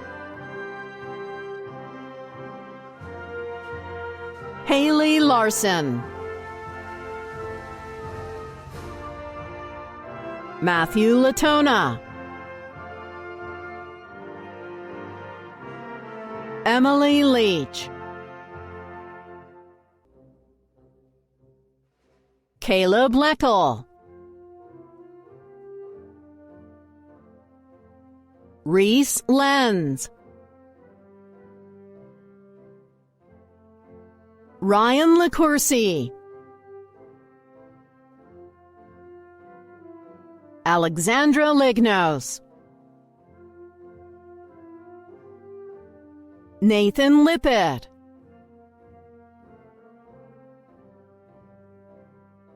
Haley Larson, Matthew Latona, Emily Leach, Caleb Leckel, Reese Lenz, Ryan LaCourcy, Alexandra Lignos, Nathan Lippett,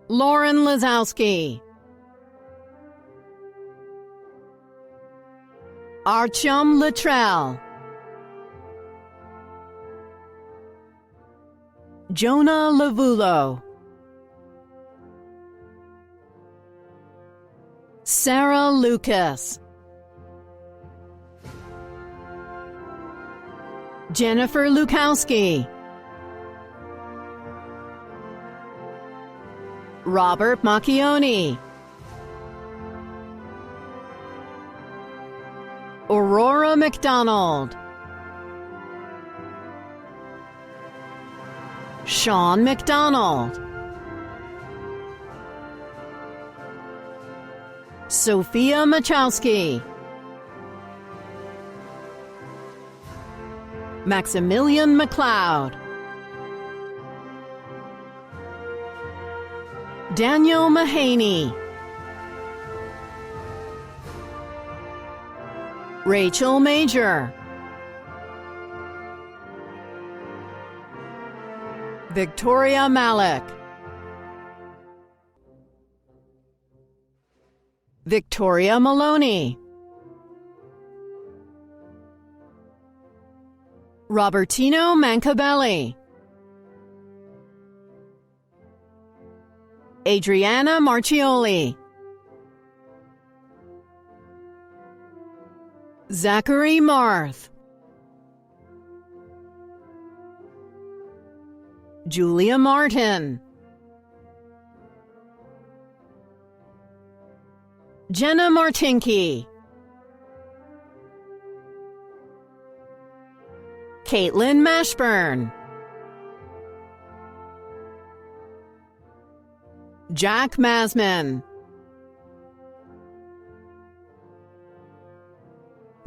Lauren Lazowski, Artyom Luttrell, Jonah Lavulo, Sarah Lucas, Jennifer Lukowski, Robert Macchioni, Aurora McDonald, Sean McDonald, Sophia Machowski, Maximilian McLeod, Daniel Mahaney, Rachel Major, Victoria Malik, Victoria Maloney, Robertino Mancabelli, Adriana Marchioli, Zachary Marth, Julia Martin, Jenna Martinke, Caitlin Mashburn, Jack Masman,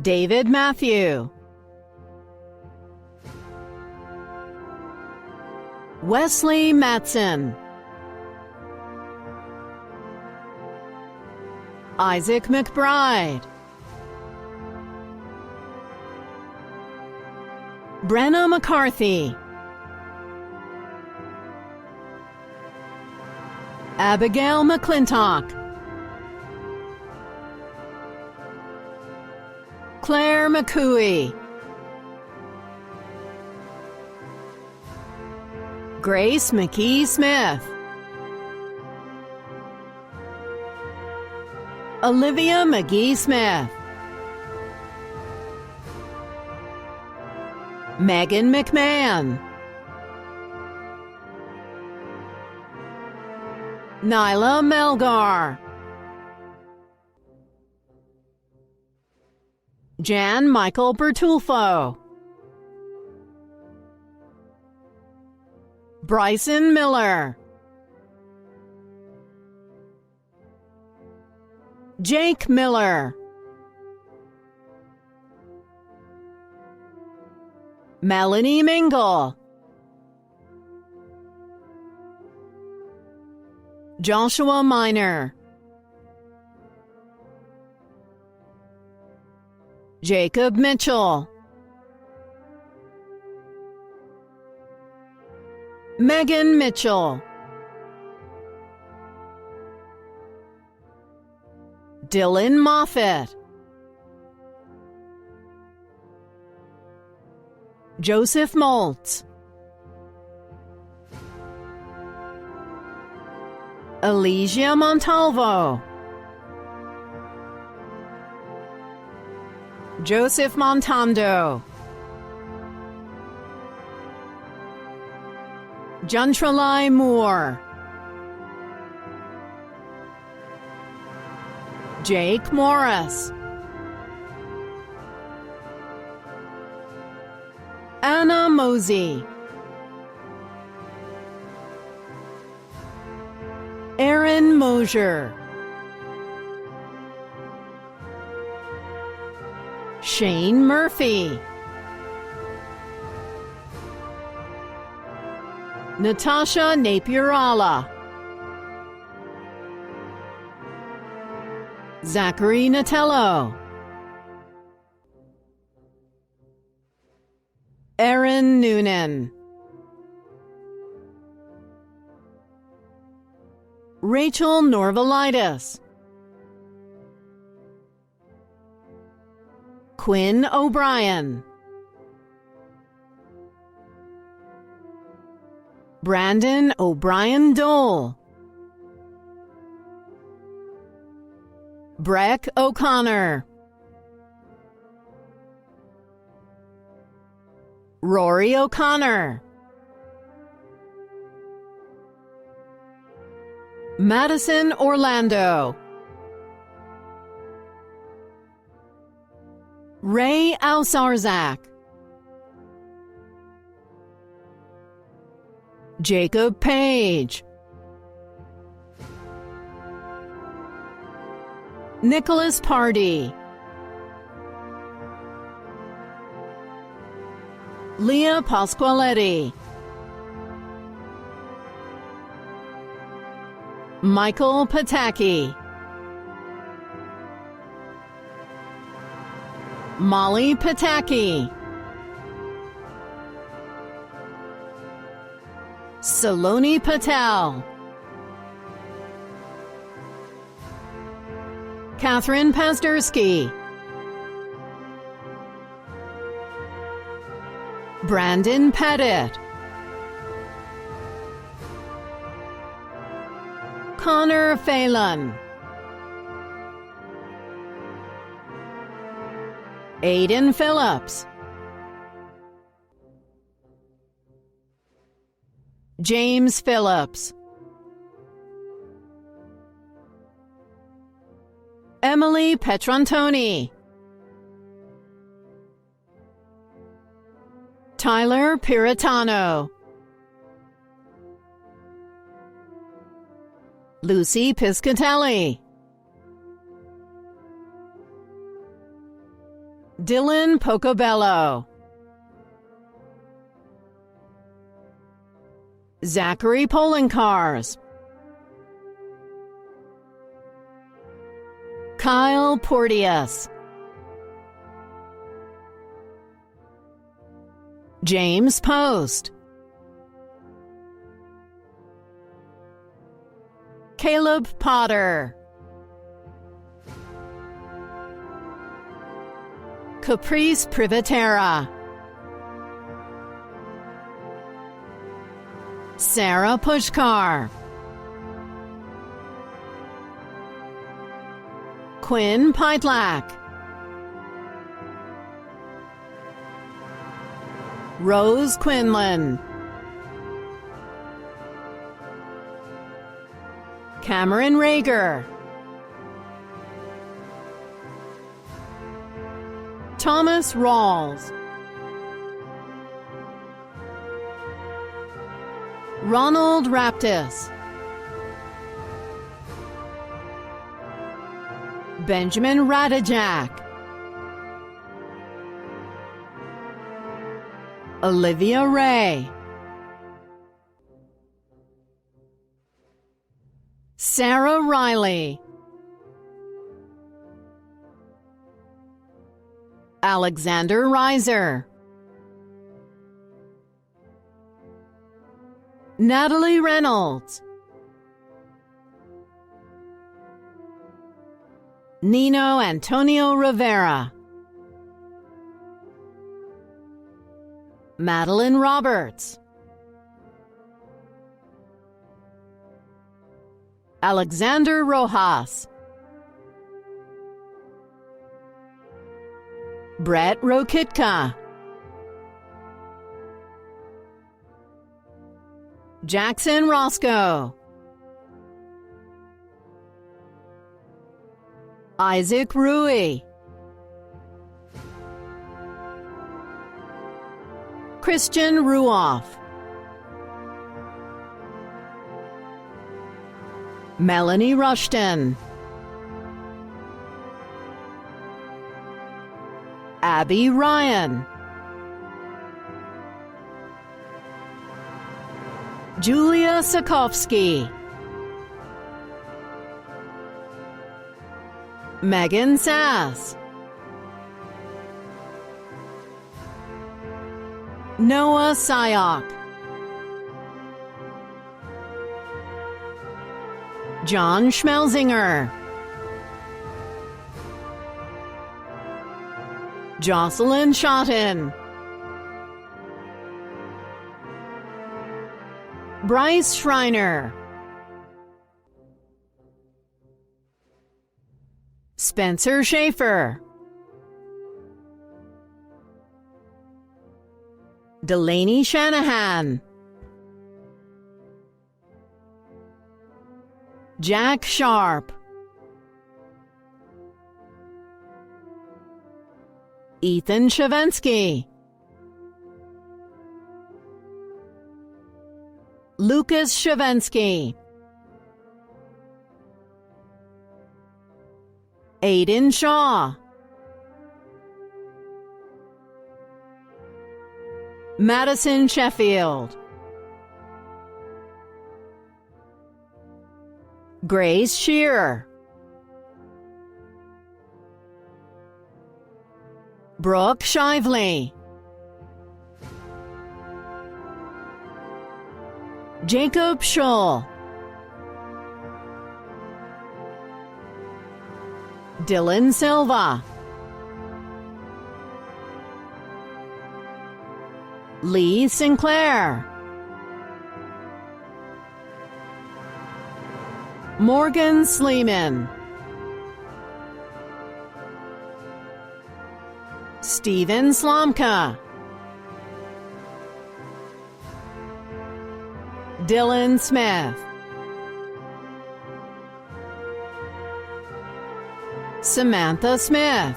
David Matthew, Wesley Matson, Isaac McBride, Brenna McCarthy, Abigail McClintock, Claire McCooey, Grace McKee Smith, Olivia McGee Smith, Megan McMahon, Nyla Melgar, Jan Michael Bertulfo, Bryson Miller, Jake Miller, Melanie Mingle, Joshua Miner, Jacob Mitchell, Megan Mitchell, Dylan Moffett, Joseph Moltz, Elysia Montalvo, Joseph Montando, Juntralai Moore, Jake Morris, Anna Mosey, Aaron Mosier, Shane Murphy, Natasha Napierala, Zachary Natello, Aaron Noonan, Rachel Norvalitis, Quinn O'Brien, Brandon O'Brien Dole, Breck O'Connor, Rory O'Connor, Madison Orlando, Ray Alsarzak, Jacob Page, Nicholas Pardee, Leah Pasqualetti, Michael Pataki, Molly Pataki, Saloni Patel, Catherine Pazdursky, Brandon Pettit, Connor Phelan, Aiden Phillips, James Phillips, Emily Petrantoni, Tyler Piratano, Lucy Piscatelli, Dylan Pocobello, Zachary Polencars, Kyle Porteous, James Post, Caleb Potter, Caprice Privatera, Sarah Pushkar, Quinn Pytlak, Rose Quinlan, Cameron Rager, Thomas Rawls, Ronald Raptis, Benjamin Radijak, Olivia Ray, Sarah Riley, Alexander Reiser, Natalie Reynolds, Nino Antonio Rivera, Madeline Roberts, Alexander Rojas, Brett Rokitka, Jackson Roscoe, Isaac Rui, Christian Ruoff, Melanie Rushton, Abby Ryan, Julia Sokovsky, Megan Sass, Noah Syok, John Schmelzinger, Jocelyn Schotten, Bryce Schreiner, Spencer Schaefer, Delaney Shanahan, Jack Sharp, Ethan Chavensky, Lucas Chavensky, Aiden Shaw, Madison Sheffield, Grace Shearer, Brooke Shively, Jacob Scholl, Dylan Silva, Lee Sinclair, Morgan Sleeman, Steven Slomka, Dylan Smith, Samantha Smith,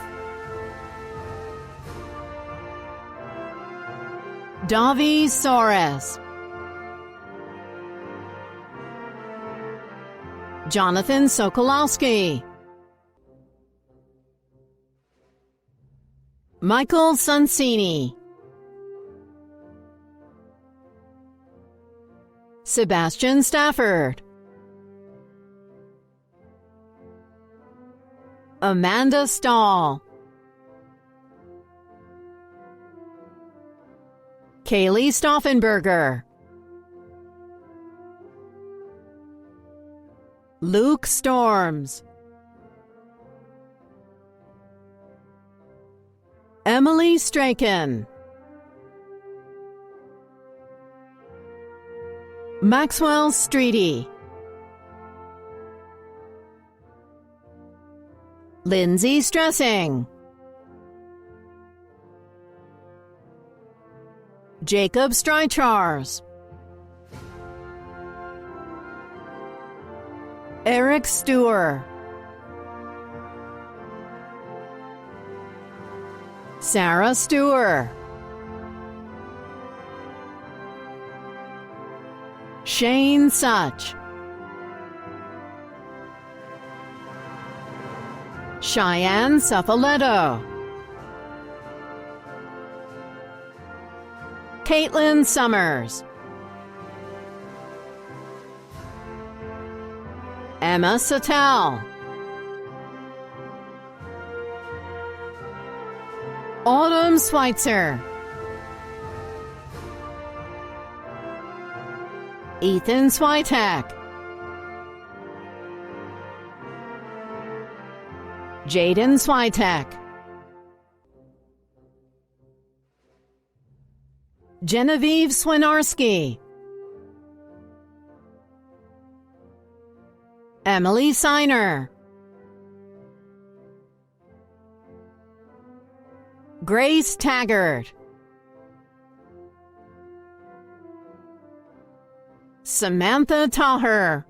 Davi Soares, Jonathan Sokolowski, Michael Sonsini, Sebastian Stafford, Amanda Stahl, Kaylee Stauffenberger, Luke Storms, Emily Straken, Maxwell Streety, Lindsay Stressing, Jacob Streichars, Eric Stewart, Sarah Stewart, Shane Such, Cheyenne Suffoletto, Caitlin Summers, Emma Sattel, Autumn Schweitzer, Ethan Switek, Jaden Switek, Genevieve Swinarski, Emily Seiner, Grace Taggart, Samantha Taher,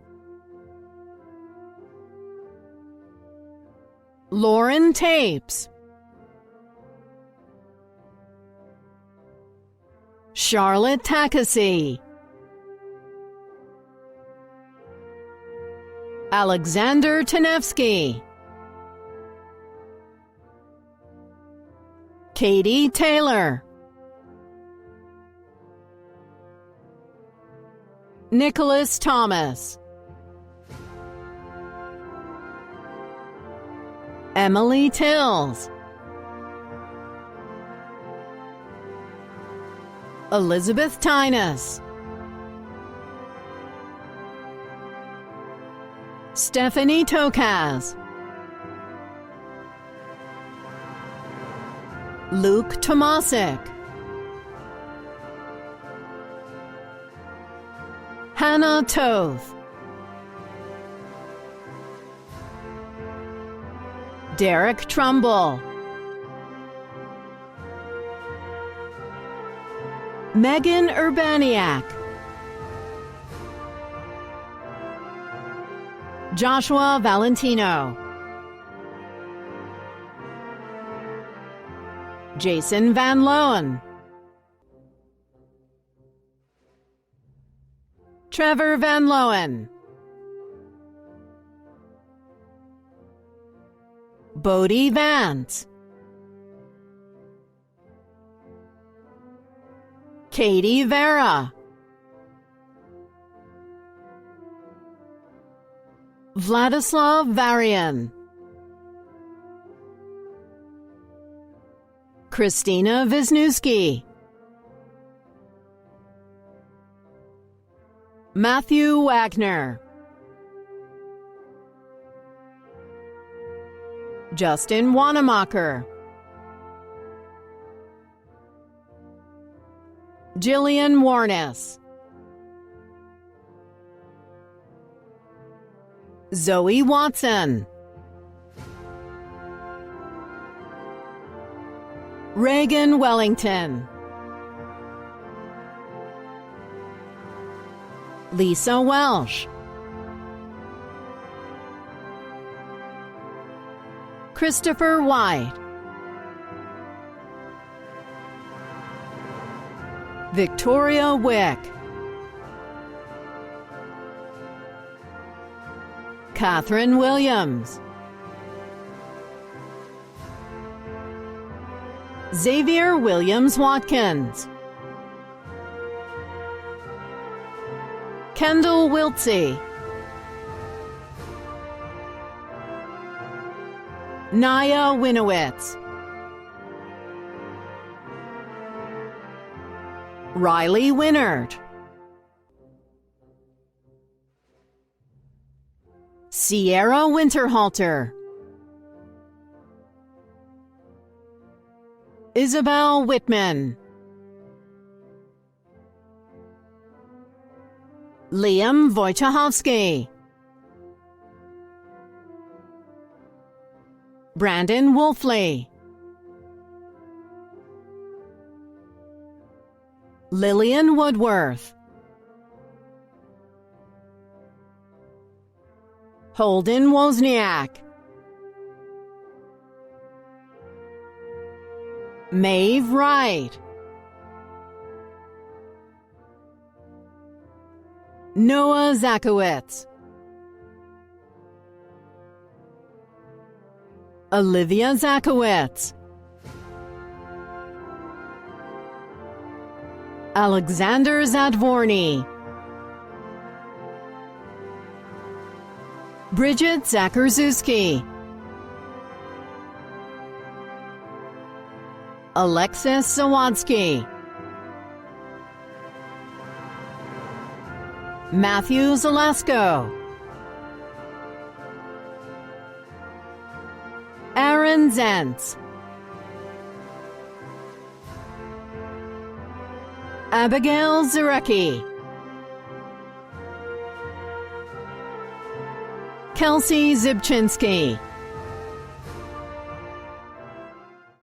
Lauren Tapes, Charlotte Takasi, Alexander Tanevsky, Katie Taylor, Nicholas Thomas, Emily Tills, Elizabeth Tynus, Stephanie Tokaz, Luke Tomasic, Hannah Toth, Derek Trumbull, Megan Urbaniak, Joshua Valentino, Jason Van Loen, Trevor Van Loen, Bodie Vance, Katie Vera, Vladislav Varian, Christina Wisniewski, Matthew Wagner, Justin Wanamaker, Jillian Warnes, Zoe Watson, Reagan Wellington, Lisa Welsh, Christopher White, Victoria Wick, Catherine Williams, Xavier Williams Watkins, Kendall Wiltsey, Naya Winowitz, Riley Winnert, Sierra Winterhalter, Isabel Whitman, Liam Wojciechowski, Brandon Wolfley, Lillian Woodworth, Holden Wozniak, Maeve Wright, Noah Zakowitz, Olivia Zakowitz, Alexander Zadvorny, Bridget Zakurzewski, Alexis Zawadsky, Matthew Zalesko, Aaron Zentz, Abigail Zarecki, Kelsey Zibchinsky,